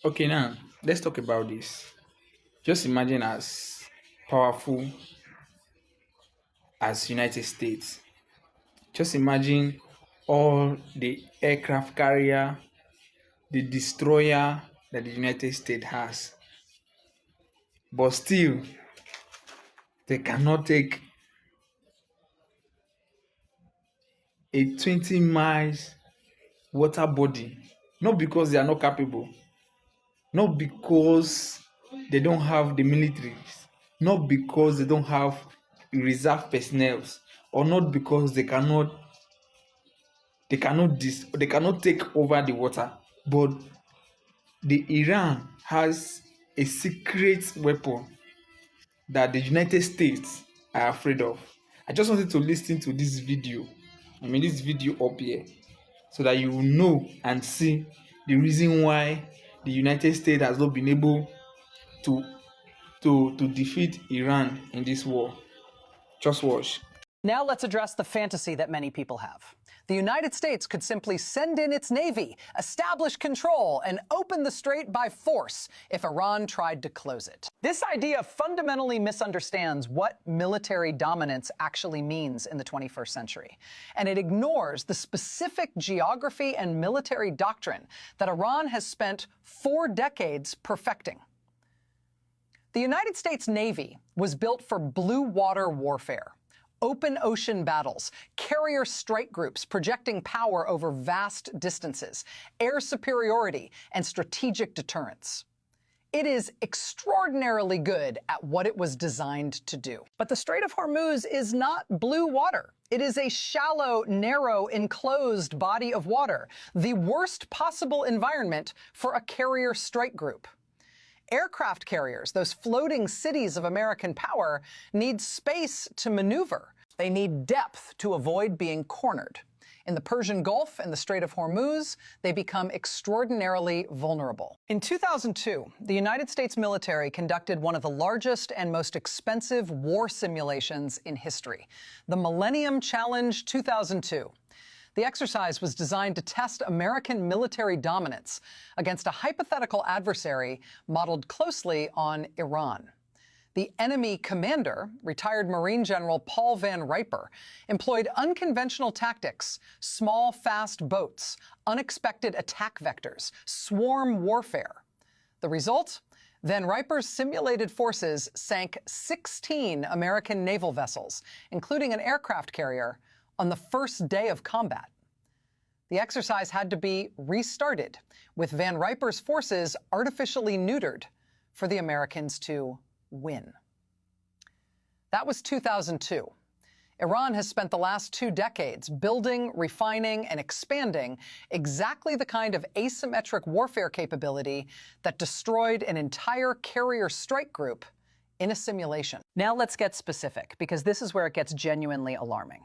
Okay, now let's talk about this. Just imagine as powerful as United States. Just imagine all the aircraft carrier, the destroyer that the United States has. But still, they cannot take a 20 miles water body. Not because they are not capable, not because they don't have the militaries, not because they don't have reserve personnel, or not because they cannot take over the water, but the Iran has a secret weapon that the United States are afraid of. I just wanted to listen to this video. This video up here, so that you will know and see the reason why the United States has not been able to to defeat Iran in this war. Just watch. Now let's address the fantasy that many people have. The United States could simply send in its Navy, establish control, and open the strait by force if Iran tried to close it. This idea fundamentally misunderstands what military dominance actually means in the 21st century, and it ignores the specific geography and military doctrine that Iran has spent 4 decades perfecting. The United States Navy was built for blue water warfare. Open ocean battles, carrier strike groups projecting power over vast distances, air superiority, and strategic deterrence. It is extraordinarily good at what it was designed to do. But the Strait of Hormuz is not blue water. It is a shallow, narrow, enclosed body of water, the worst possible environment for a carrier strike group. Aircraft carriers, those floating cities of American power, need space to maneuver. They need depth to avoid being cornered. In the Persian Gulf and the Strait of Hormuz, they become extraordinarily vulnerable. In 2002, the United States military conducted one of the largest and most expensive war simulations in history, the Millennium Challenge 2002. The exercise was designed to test American military dominance against a hypothetical adversary modeled closely on Iran. The enemy commander, retired Marine General Paul Van Riper, employed unconventional tactics, small, fast boats, unexpected attack vectors, swarm warfare. The result? Van Riper's simulated forces sank 16 American naval vessels, including an aircraft carrier, on the first day of combat. The exercise had to be restarted, with Van Riper's forces artificially neutered for the Americans to win. That was 2002. Iran has spent the last 2 decades building, refining, and expanding exactly the kind of asymmetric warfare capability that destroyed an entire carrier strike group in a simulation. Now let's get specific, because this is where it gets genuinely alarming.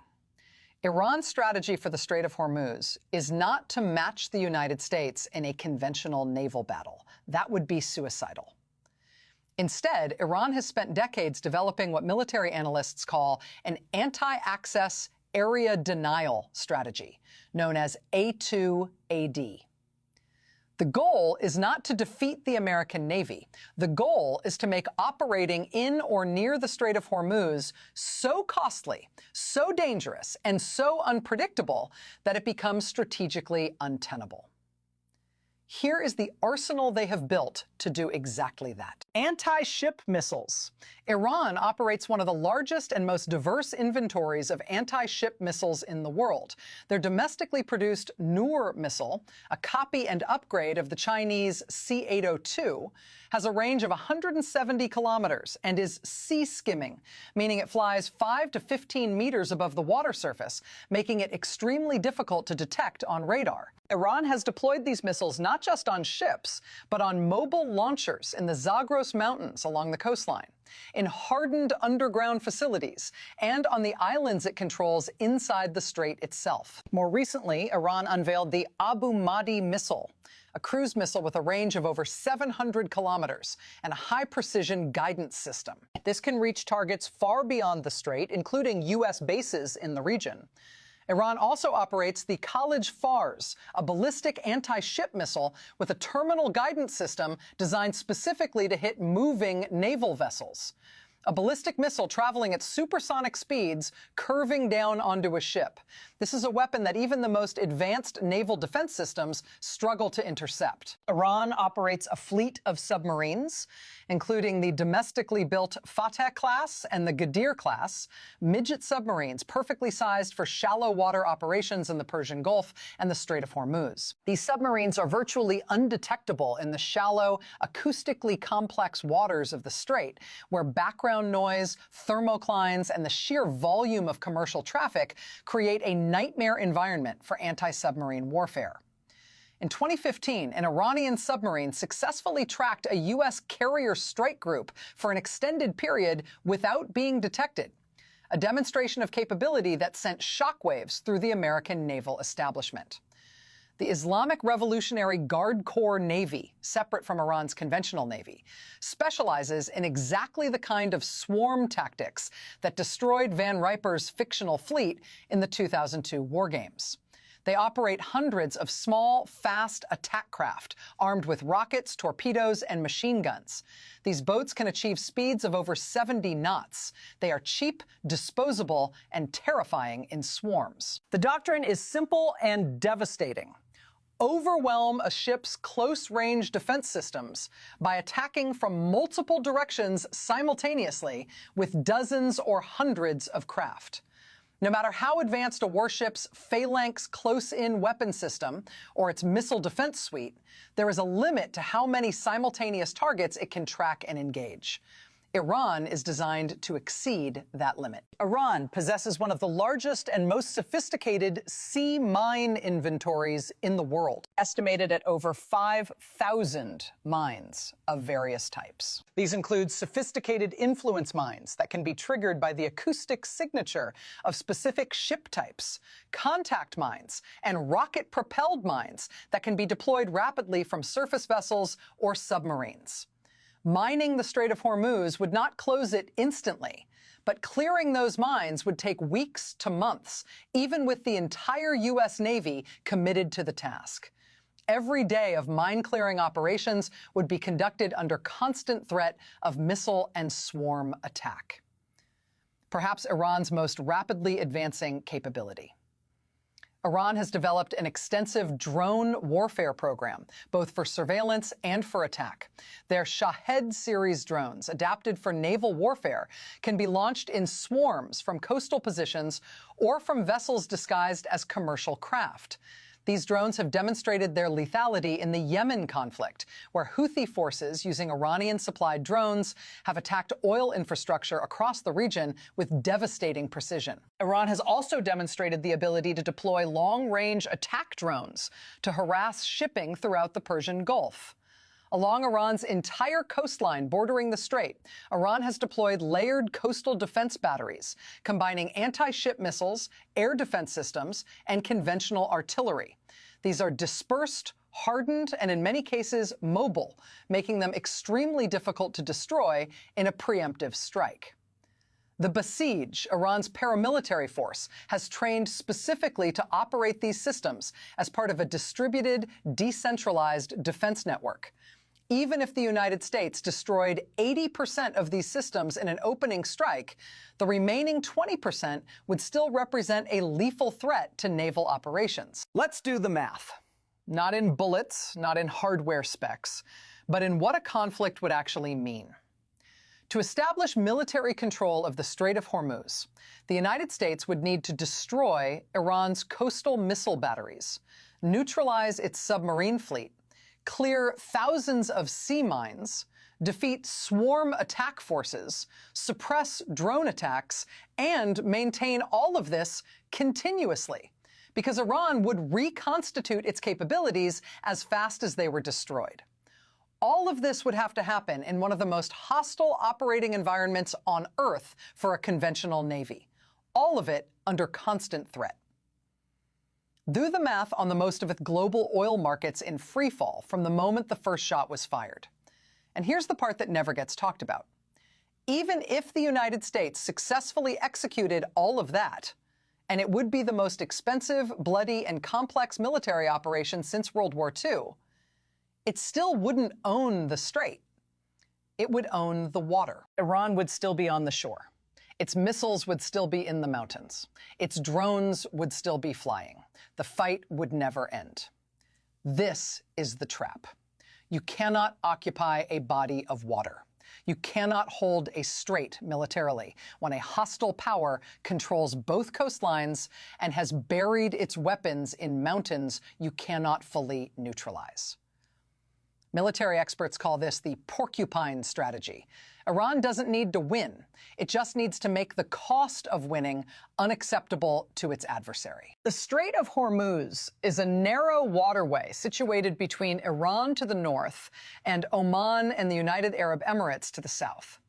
Iran's strategy for the Strait of Hormuz is not to match the United States in a conventional naval battle. That would be suicidal. Instead, Iran has spent decades developing what military analysts call an anti-access area denial strategy, known as A2AD. The goal is not to defeat the American Navy. The goal is to make operating in or near the Strait of Hormuz so costly, so dangerous, and so unpredictable that it becomes strategically untenable. Here is the arsenal they have built to do exactly that. Anti-ship missiles. Iran operates one of the largest and most diverse inventories of anti-ship missiles in the world. Their domestically produced Noor missile, a copy and upgrade of the Chinese C-802, has a range of 170 kilometers and is sea-skimming, meaning it flies 5 to 15 meters above the water surface, making it extremely difficult to detect on radar. Iran has deployed these missiles not just on ships, but on mobile launchers in the Zagros Mountains along the coastline, in hardened underground facilities, and on the islands it controls inside the strait itself. More recently, Iran unveiled the Abu Mahdi missile, a cruise missile with a range of over 700 kilometers and a high-precision guidance system. This can reach targets far beyond the strait, including U.S. bases in the region. Iran also operates the Khalij Fars, a ballistic anti-ship missile with a terminal guidance system designed specifically to hit moving naval vessels. A ballistic missile traveling at supersonic speeds, curving down onto a ship. This is a weapon that even the most advanced naval defense systems struggle to intercept. Iran operates a fleet of submarines, including the domestically built Fateh class and the Ghadir class, midget submarines perfectly sized for shallow water operations in the Persian Gulf and the Strait of Hormuz. These submarines are virtually undetectable in the shallow, acoustically complex waters of the strait, where background noise, thermoclines, and the sheer volume of commercial traffic create a nightmare environment for anti-submarine warfare. In 2015, an Iranian submarine successfully tracked a U.S. carrier strike group for an extended period without being detected, a demonstration of capability that sent shockwaves through the American naval establishment. The Islamic Revolutionary Guard Corps Navy, separate from Iran's conventional navy, specializes in exactly the kind of swarm tactics that destroyed Van Riper's fictional fleet in the 2002 war games. They operate hundreds of small, fast attack craft armed with rockets, torpedoes, and machine guns. These boats can achieve speeds of over 70 knots. They are cheap, disposable, and terrifying in swarms. The doctrine is simple and devastating. Overwhelm a ship's close-range defense systems by attacking from multiple directions simultaneously with dozens or hundreds of craft. No matter how advanced a warship's phalanx close-in weapon system or its missile defense suite, there is a limit to how many simultaneous targets it can track and engage. Iran is designed to exceed that limit. Iran possesses one of the largest and most sophisticated sea mine inventories in the world, estimated at over 5,000 mines of various types. These include sophisticated influence mines that can be triggered by the acoustic signature of specific ship types, contact mines, and rocket-propelled mines that can be deployed rapidly from surface vessels or submarines. Mining the Strait of Hormuz would not close it instantly, but clearing those mines would take weeks to months, even with the entire U.S. Navy committed to the task. Every day of mine-clearing operations would be conducted under constant threat of missile and swarm attack. Perhaps Iran's most rapidly advancing capability. Iran has developed an extensive drone warfare program, both for surveillance and for attack. Their Shahed series drones, adapted for naval warfare, can be launched in swarms from coastal positions or from vessels disguised as commercial craft. These drones have demonstrated their lethality in the Yemen conflict, where Houthi forces using Iranian-supplied drones have attacked oil infrastructure across the region with devastating precision. Iran has also demonstrated the ability to deploy long-range attack drones to harass shipping throughout the Persian Gulf. Along Iran's entire coastline bordering the strait, Iran has deployed layered coastal defense batteries, combining anti-ship missiles, air defense systems, and conventional artillery. These are dispersed, hardened, and in many cases mobile, making them extremely difficult to destroy in a preemptive strike. The Basij, Iran's paramilitary force, has trained specifically to operate these systems as part of a distributed, decentralized defense network. Even if the United States destroyed 80% of these systems in an opening strike, the remaining 20% would still represent a lethal threat to naval operations. Let's do the math. Not in bullets, not in hardware specs, but in what a conflict would actually mean. To establish military control of the Strait of Hormuz, the United States would need to destroy Iran's coastal missile batteries, neutralize its submarine fleet, clear thousands of sea mines, defeat swarm attack forces, suppress drone attacks, and maintain all of this continuously, because Iran would reconstitute its capabilities as fast as they were destroyed. All of this would have to happen in one of the most hostile operating environments on Earth for a conventional navy. All of it under constant threat. Do the math on the most of its global oil markets in freefall from the moment the first shot was fired. And here's the part that never gets talked about. Even if the United States successfully executed all of that, and it would be the most expensive, bloody, and complex military operation since World War II, it still wouldn't own the strait. It would own the water. Iran would still be on the shore. Its missiles would still be in the mountains. Its drones would still be flying. The fight would never end. This is the trap. You cannot occupy a body of water. You cannot hold a strait militarily when a hostile power controls both coastlines and has buried its weapons in mountains you cannot fully neutralize. Military experts call this the porcupine strategy. Iran doesn't need to win. It just needs to make the cost of winning unacceptable to its adversary. The Strait of Hormuz is a narrow waterway situated between Iran to the north and Oman and the United Arab Emirates to the south.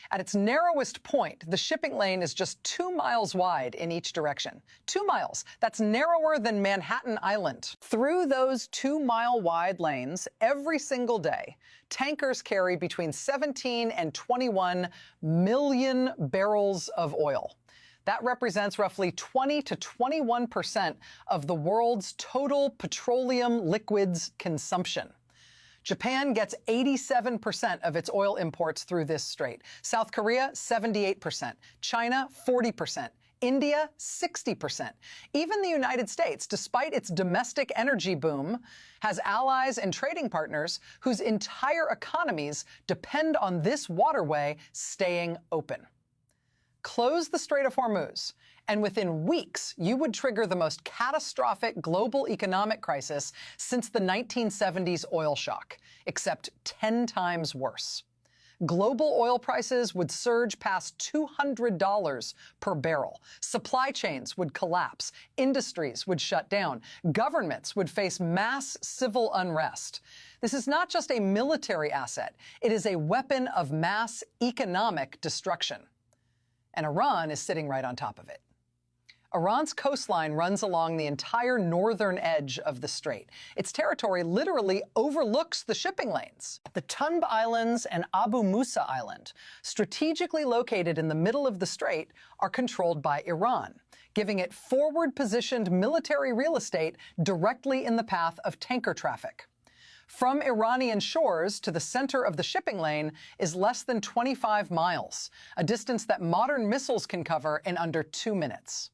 At its narrowest point, the shipping lane is just 2 miles wide in each direction. 2 miles. That's narrower than Manhattan Island. Through those 2-mile wide lanes, every single day, tankers carry between 17 and 21 million barrels of oil. That represents roughly 20 to 21% of the world's total petroleum liquids consumption. Japan gets 87% of its oil imports through this strait. South Korea, 78%. China, 40%. India, 60%. Even the United States, despite its domestic energy boom, has allies and trading partners whose entire economies depend on this waterway staying open. Close the Strait of Hormuz, and within weeks, you would trigger the most catastrophic global economic crisis since the 1970s oil shock, except 10 times worse. Global oil prices would surge past $200 per barrel. Supply chains would collapse. Industries would shut down. Governments would face mass civil unrest. This is not just a military asset. It is a weapon of mass economic destruction. And Iran is sitting right on top of it. Iran's coastline runs along the entire northern edge of the strait. Its territory literally overlooks the shipping lanes. The Tunb Islands and Abu Musa Island, strategically located in the middle of the strait, are controlled by Iran, giving it forward-positioned military real estate directly in the path of tanker traffic. From Iranian shores to the center of the shipping lane is less than 25 miles, a distance that modern missiles can cover in under 2 minutes.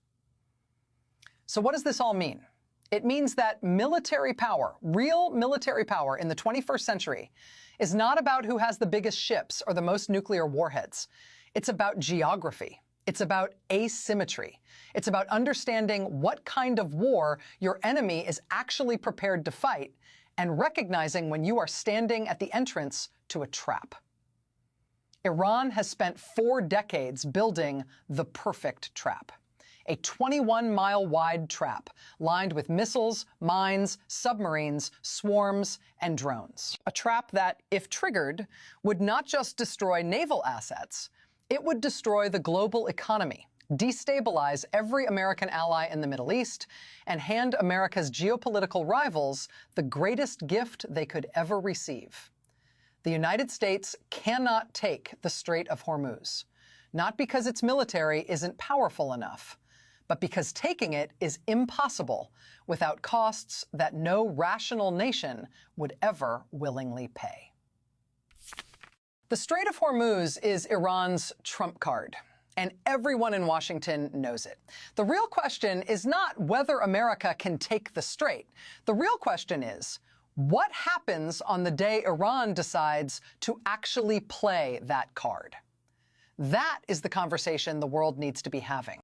So what does this all mean? It means that military power, real military power in the 21st century, is not about who has the biggest ships or the most nuclear warheads. It's about geography. It's about asymmetry. It's about understanding what kind of war your enemy is actually prepared to fight and recognizing when you are standing at the entrance to a trap. Iran has spent 4 decades building the perfect trap. A 21-mile-wide trap lined with missiles, mines, submarines, swarms, and drones. A trap that, if triggered, would not just destroy naval assets, it would destroy the global economy, destabilize every American ally in the Middle East, and hand America's geopolitical rivals the greatest gift they could ever receive. The United States cannot take the Strait of Hormuz, not because its military isn't powerful enough, but because taking it is impossible without costs that no rational nation would ever willingly pay. The Strait of Hormuz is Iran's trump card, and everyone in Washington knows it. The real question is not whether America can take the strait. The real question is, what happens on the day Iran decides to actually play that card? That is the conversation the world needs to be having.